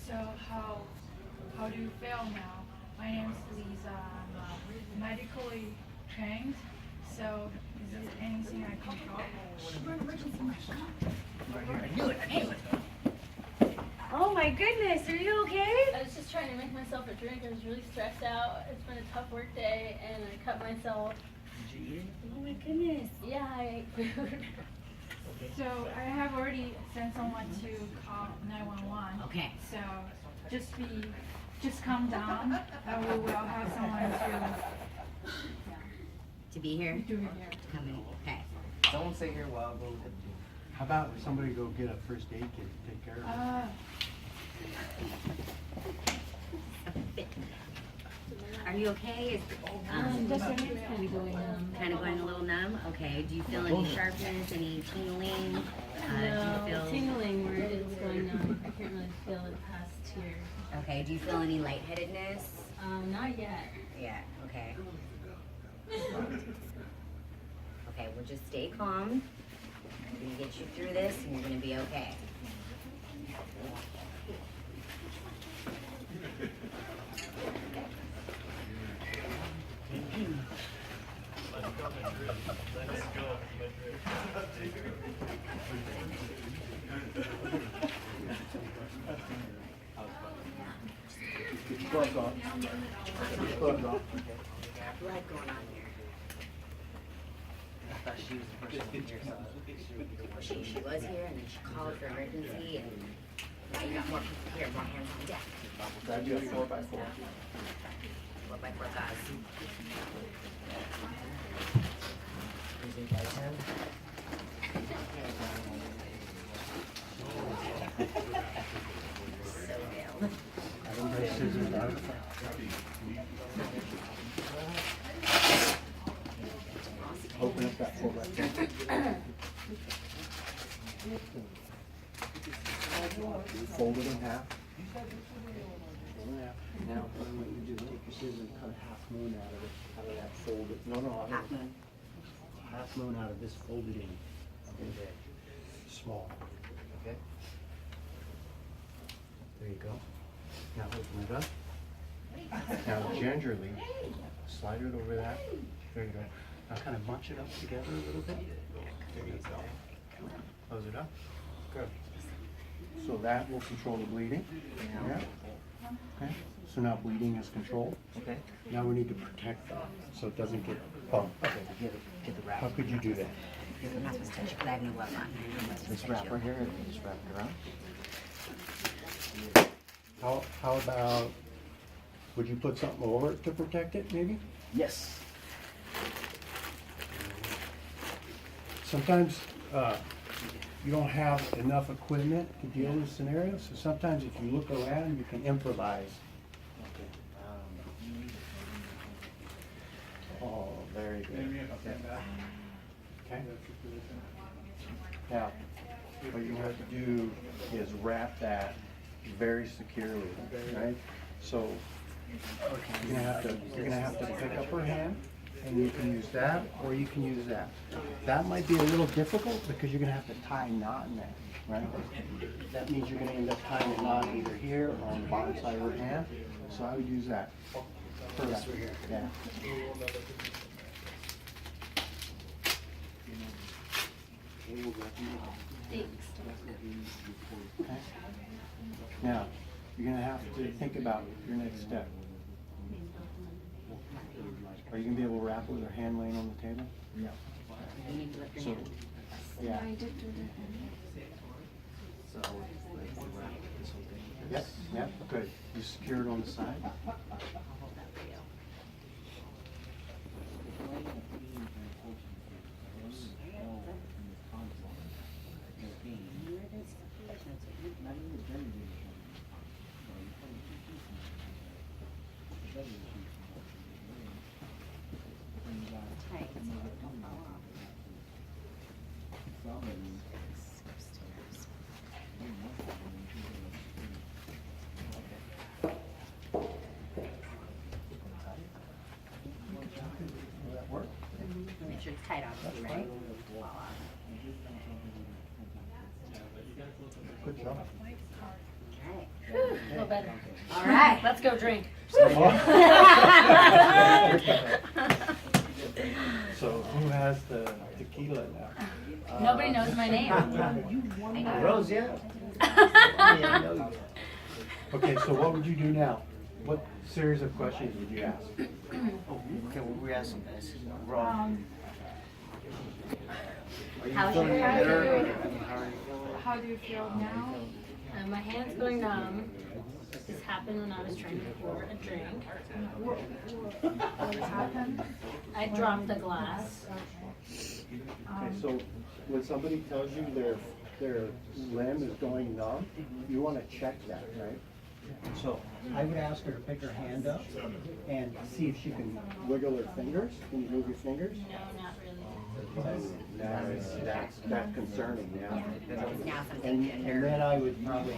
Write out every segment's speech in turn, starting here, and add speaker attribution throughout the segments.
Speaker 1: So how do you feel now? My name is Lisa. I'm medically trained. So is there anything I can help? Oh my goodness, are you okay?
Speaker 2: I was just trying to make myself a drink. I was really stressed out. It's been a tough work day, and I cut myself.
Speaker 3: Did you eat it?
Speaker 1: Oh my goodness.
Speaker 2: Yeah, I ate food.
Speaker 1: So I have already sent someone to call 911.
Speaker 3: Okay.
Speaker 1: So just calm down. We will have someone
Speaker 3: To be here?
Speaker 1: to do it here.
Speaker 3: To come in. Okay.
Speaker 4: Someone stay here while I go.
Speaker 5: How about somebody go get a first aid kit to take care of it?
Speaker 3: Are you okay?
Speaker 2: Just my hand's kind of going numb.
Speaker 3: Kind of going a little numb? Okay. Do you feel any sharpness, any tingling?
Speaker 2: No,
Speaker 3: Do you feel...
Speaker 2: tingling where it's going numb. I can't really feel it past here.
Speaker 3: Okay. Do you feel any lightheadedness?
Speaker 2: Not yet.
Speaker 3: Yeah. Okay. Okay. Well, just stay calm. We're gonna get you through this, and you're gonna be okay.
Speaker 5: Gloves off. Gloves off.
Speaker 3: Blood going on here.
Speaker 4: I thought she was the first one here, so
Speaker 3: She was here, and then she called for emergency, and now you got more people here, more hands on deck.
Speaker 5: Grab you a 4x4.
Speaker 3: 4x4 guys.
Speaker 4: is it guys have?
Speaker 3: So down.
Speaker 5: Everybody scissors out. Open up that 4x4. Fold it in half. Now, what you do is take your scissors and cut a half moon out of it, out of that folded. No,
Speaker 3: Half moon.
Speaker 5: half moon out of this folded in. Okay. Small.
Speaker 4: Okay.
Speaker 5: There you go. Now open it up. Now gingerly slide it over that. There you go. Now kind of bunch it up together a little bit. There you go. Close it up. Good. So that will control the bleeding. Yeah. Okay. So now bleeding is controlled.
Speaker 4: Okay.
Speaker 5: Now we need to protect that so it doesn't get bumped.
Speaker 4: Okay, get the wrap.
Speaker 5: How could you do that?
Speaker 3: I'm not supposed to touch it, but I have no glove on.
Speaker 4: This wrapper here, just wrap it around.
Speaker 5: How about, would you put something over it to protect it maybe?
Speaker 4: Yes.
Speaker 5: Sometimes you don't have enough equipment to deal with scenarios, so sometimes if you look around, you can improvise.
Speaker 4: Okay.
Speaker 5: Oh, very good.
Speaker 4: Okay.
Speaker 5: Okay. Now, what you have to do is wrap that very securely, right? So you're gonna have to pick up her hand, and you can use that, or you can use that. That might be a little difficult because you're gonna have to tie a knot in that, right? That means you're gonna end up tying a knot either here or on the bottom side of her hand. So I would use that. First, yeah.
Speaker 2: Thanks.
Speaker 5: Okay. Now, you're gonna have to think about your next step. Are you gonna be able to wrap it with her hand laying on the table?
Speaker 4: Yeah.
Speaker 3: You need to lift your
Speaker 5: So,
Speaker 3: hand.
Speaker 5: yeah.
Speaker 4: So, like, wrap this whole thing.
Speaker 5: Yep, yep, good. You secure it on the side.
Speaker 3: I'll hold that for you. Tight, so it don't fall off.
Speaker 5: Will that work?
Speaker 3: Make sure it's tight obviously, right? Fall off.
Speaker 5: Good job.
Speaker 3: Okay.
Speaker 2: A little better.
Speaker 3: All right.
Speaker 2: Let's go drink.
Speaker 5: So who has the tequila now?
Speaker 2: Nobody knows my name.
Speaker 4: Rose, yeah. Yeah, I know you.
Speaker 5: Okay, so what would you do now? What series of questions would you ask?
Speaker 4: Oh, okay, well, we're asking guys. Wrong. Are you
Speaker 3: How's
Speaker 4: feeling
Speaker 3: your
Speaker 1: hand
Speaker 4: better?
Speaker 1: doing?
Speaker 4: How are you feeling?
Speaker 1: How do you feel now?
Speaker 2: My hand's going numb. This happened when I was trying to pour a drink.
Speaker 1: What happened?
Speaker 2: I dropped the glass.
Speaker 5: Okay, so when somebody tells you their limb is going numb, you want to check that, right? So I would ask her to pick her hand up and see if she can wiggle her fingers. Can you move your fingers?
Speaker 2: No, not really.
Speaker 5: That's concerning, yeah.
Speaker 3: Now something
Speaker 5: And
Speaker 3: gender.
Speaker 5: then I would probably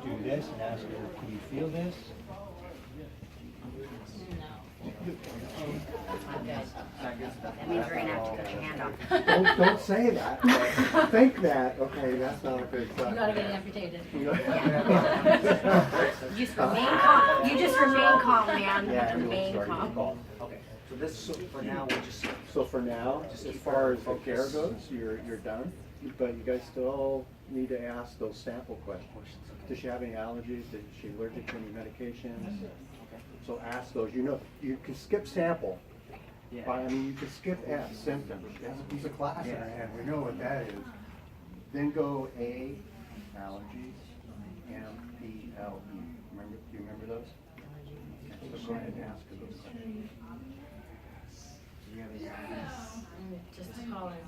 Speaker 5: do this and ask her, can you feel this?
Speaker 2: No.
Speaker 3: That means we're gonna have to cut your hand off.
Speaker 5: Don't say that. Think that, okay, that's not a good
Speaker 2: You
Speaker 5: sign.
Speaker 2: gotta get amputated.
Speaker 3: You just remain calm. You just remain calm, man.
Speaker 5: Yeah,
Speaker 3: Remain
Speaker 5: everyone's starting to
Speaker 3: calm.
Speaker 5: call.
Speaker 4: Okay, so this, so for now, we'll just,
Speaker 5: So for now, as far as the care goes, you're done, but you guys still need to ask those sample questions. Does she have any allergies? Is she allergic to any medications? So ask those. You know, you can skip sample.
Speaker 4: yeah.
Speaker 5: I mean, you can skip S, symptoms. She has a piece of class in her hand. We know what that is. Then go A, allergies, M, P, L, E. Remember, do you remember those? Okay, so go ahead and ask her those questions.
Speaker 4: Do you have any ideas?
Speaker 2: Just call it.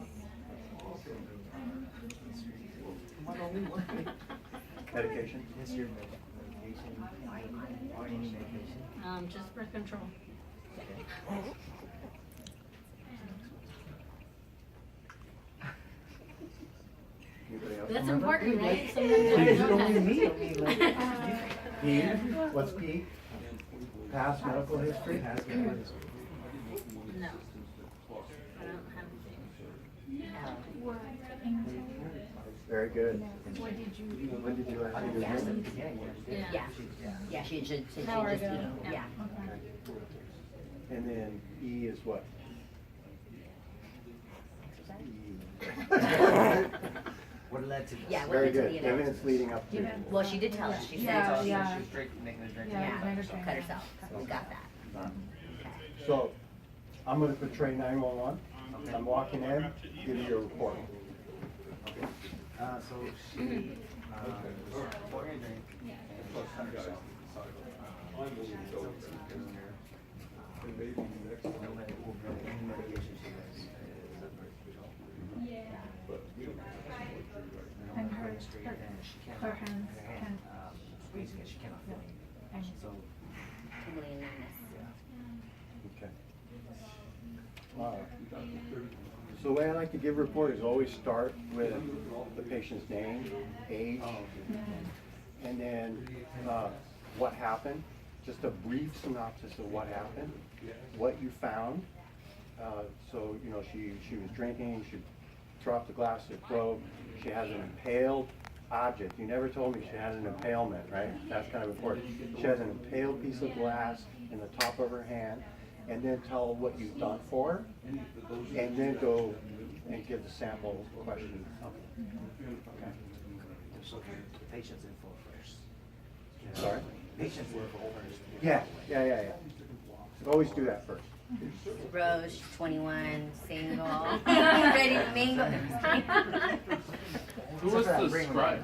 Speaker 5: Medication?
Speaker 4: Is your medication, or any medication?
Speaker 2: Just birth control.
Speaker 5: Anybody else?
Speaker 2: That's
Speaker 5: remember?
Speaker 2: important, right? Sometimes
Speaker 5: You
Speaker 2: there's no
Speaker 5: don't
Speaker 2: time.
Speaker 5: need me. P, what's P? Past medical history?
Speaker 2: No. I don't have anything.
Speaker 1: What income?
Speaker 5: Very good.
Speaker 1: What did you?
Speaker 5: When did you last do your visit?
Speaker 3: Yeah. Yeah, she should
Speaker 2: An hour
Speaker 3: just
Speaker 2: ago.
Speaker 3: eat. Yeah.
Speaker 5: And then E is what?
Speaker 4: What led to this?
Speaker 3: Yeah, what
Speaker 5: Very
Speaker 3: led to
Speaker 5: good.
Speaker 3: the event?
Speaker 5: Evidence leading up to.
Speaker 3: Well, she did tell us. She said
Speaker 1: Yeah,
Speaker 3: so.
Speaker 1: yeah.
Speaker 4: She's making a drink.
Speaker 1: Yeah.
Speaker 3: Yeah,
Speaker 1: Medicine.
Speaker 3: cut herself. We got that.
Speaker 5: So, I'm gonna portray 911. I'm walking in, give you a report.
Speaker 4: So she, was pouring a drink. Any medication she has is birth control.
Speaker 1: And her,
Speaker 4: She can't.
Speaker 1: her hands can.
Speaker 4: Squeezing it, she cannot feel anything. So,
Speaker 3: Tingling numbness.
Speaker 5: Okay. So the way I like to give a report is always start with the patient's name, age, and then what happened, just a brief synopsis of what happened, what you found. So, you know, she was drinking, she dropped the glass, it broke, she has an impaled object. You never told me she had an impalement, right? That's kind of important. She has an impaled piece of glass in the top of her hand, and then tell what you've done for her, and then go and give the sample question. Okay.
Speaker 4: so the patient's info first.
Speaker 5: Sorry?
Speaker 4: Patient's info first.
Speaker 5: Yeah. Always do that first.
Speaker 3: Rose, 21, single, ready to mingle.
Speaker 6: Who was the scribe?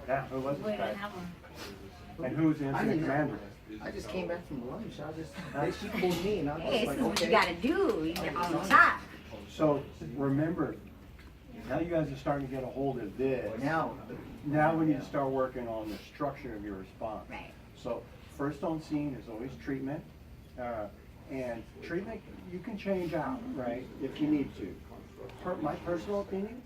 Speaker 5: Yeah, who was
Speaker 2: Wait, I
Speaker 5: it?
Speaker 2: have one.
Speaker 5: And who's the incident commander?
Speaker 4: I just came back from lunch. She pulled me and I was
Speaker 3: Hey, this
Speaker 4: like,
Speaker 3: is what you
Speaker 4: okay.
Speaker 3: gotta do. You get on top.
Speaker 5: So remember, now you guys are starting to get a hold of this.
Speaker 4: Now,
Speaker 5: Now we need to start working on the structure of your response.
Speaker 3: Right.
Speaker 5: So first on scene is always treatment. And treatment you can change out, right, if you need to. My personal opinion,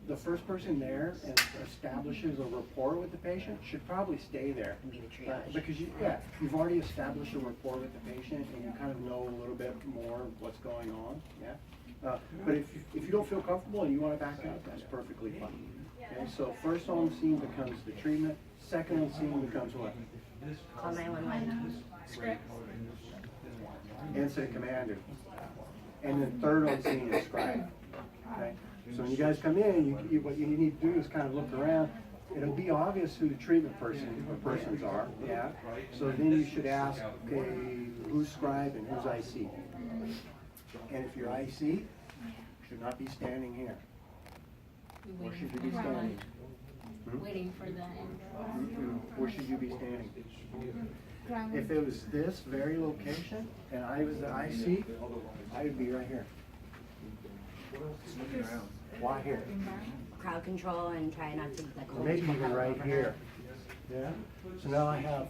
Speaker 5: the first person there and establishes a rapport with the patient should probably stay there.
Speaker 3: Be the triage.
Speaker 5: Because you've already established a rapport with the patient and you kind of know a little bit more of what's going on, yeah? But if you don't feel comfortable and you want to back out, that's perfectly fine. Okay, so first on scene becomes the treatment, second on scene becomes what?
Speaker 3: Call 911.
Speaker 5: Incident commander. And then third on scene is scribe. Okay? So when you guys come in, what you need to do is kind of look around. It'll be obvious who the treatment persons are, yeah. So then you should ask, okay, who's scribe and who's IC? And if you're IC, you should not be standing here. Where should you be standing?
Speaker 2: Waiting for the end.
Speaker 5: Where should you be standing? If it was this very location and I was the IC, I would be right here. Why here?
Speaker 3: Crowd control and try not to like hold
Speaker 5: Maybe
Speaker 3: people
Speaker 5: even
Speaker 3: up
Speaker 5: right
Speaker 3: overhead.
Speaker 5: here. Yeah? So now I have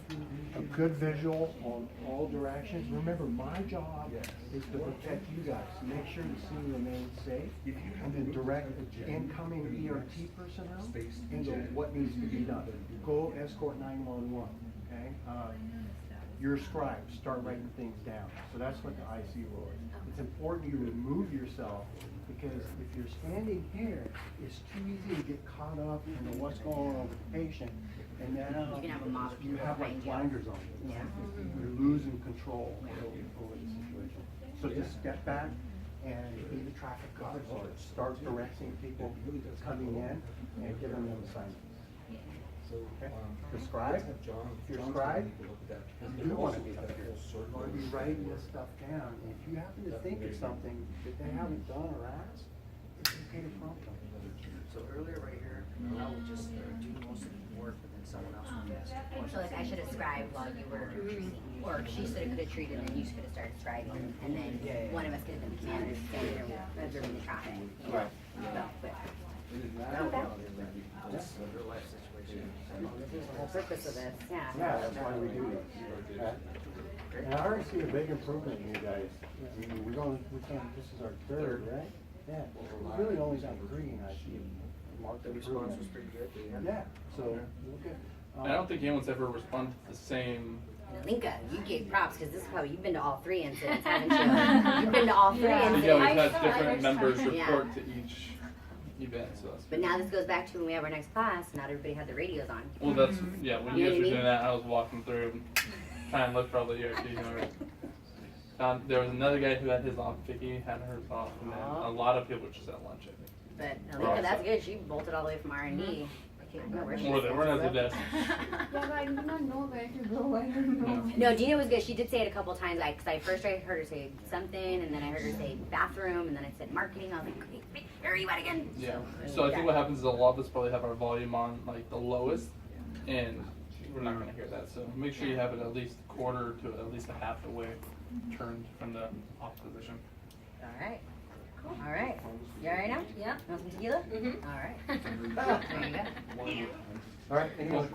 Speaker 5: a good visual on all directions. Remember, my job is to protect you guys, to make sure the scene remains safe, and to direct incoming ERT personnel into what needs to be done. Go escort 911, okay? Your scribes, start writing things down. So that's what the IC role is. It's important you remove yourself, because if you're standing here, it's too easy to get caught up in what's going on with the patient, and now
Speaker 3: You can have a mob of
Speaker 5: you
Speaker 3: people
Speaker 5: have like
Speaker 3: behind you.
Speaker 5: blinders on.
Speaker 3: Yeah.
Speaker 5: You're losing control over the situation. So just step back and be the traffic cop, or start directing people coming in and giving them assignments. Okay? The scribe, if you're a scribe, you want to be up here. You want to be writing this stuff down. And if you happen to think of something that they haven't done or asked, it's okay to prompt them.
Speaker 4: So earlier right here, I would just do most of the work, but then someone else would ask.
Speaker 3: So like I should have scribed while you were treating, or she could have treated and then you could have started scribing, and then one of us could have been the commander standing there observing the traffic. You know? So, but
Speaker 4: Just a real life situation.
Speaker 3: this is the whole purpose of this. Yeah.
Speaker 5: Yeah, that's why we do this. Okay? And I already see a big improvement in you guys. I mean, this is our third, right? Yeah. We really only got three, and I see marked
Speaker 4: The response was
Speaker 5: improvement.
Speaker 4: pretty good.
Speaker 5: Yeah, so look at.
Speaker 6: I don't think anyone's ever responded to the same.
Speaker 3: Linka, you gave props because this is probably you've been to all three incidents, haven't you? You've been to all three incidents.
Speaker 6: Yeah, we've
Speaker 2: I
Speaker 6: had
Speaker 2: saw
Speaker 6: different
Speaker 2: it.
Speaker 6: members
Speaker 3: Yeah.
Speaker 6: report to each event, so that's.
Speaker 3: But now this goes back to when we have our next class. Not everybody had the radios on.
Speaker 6: Well, that's yeah. When
Speaker 3: You
Speaker 6: you
Speaker 3: know what I
Speaker 6: guys were
Speaker 3: mean?
Speaker 6: doing that, I was walking through, trying to look for all the ERTs. Found there was another guy who had his off. Vicky had hers off, and then a lot of people were just at lunch. I think.
Speaker 3: But Linka, that's good. She bolted all the way from R&D. I can't remember where she
Speaker 6: Well,
Speaker 3: was.
Speaker 6: they weren't at the desk.
Speaker 2: Yeah, but I do not know where to go. I don't know.
Speaker 3: No, Gina was good. She did say it a couple times. Because I first heard her say something, and then I heard her say bathroom, and then I said marketing. I was like, wait, where are you at again?
Speaker 6: Yeah. So I think what happens is a lot of us probably have our volume on like the lowest, and we're not gonna hear that. So make sure you have it at least a quarter to at least a half the way turned from the off position.
Speaker 3: All right. Cool. All right. You all right now?
Speaker 2: Yeah.
Speaker 3: Want some tequila?
Speaker 2: Mhm.
Speaker 3: All right. There you go.
Speaker 5: All right, any other questions?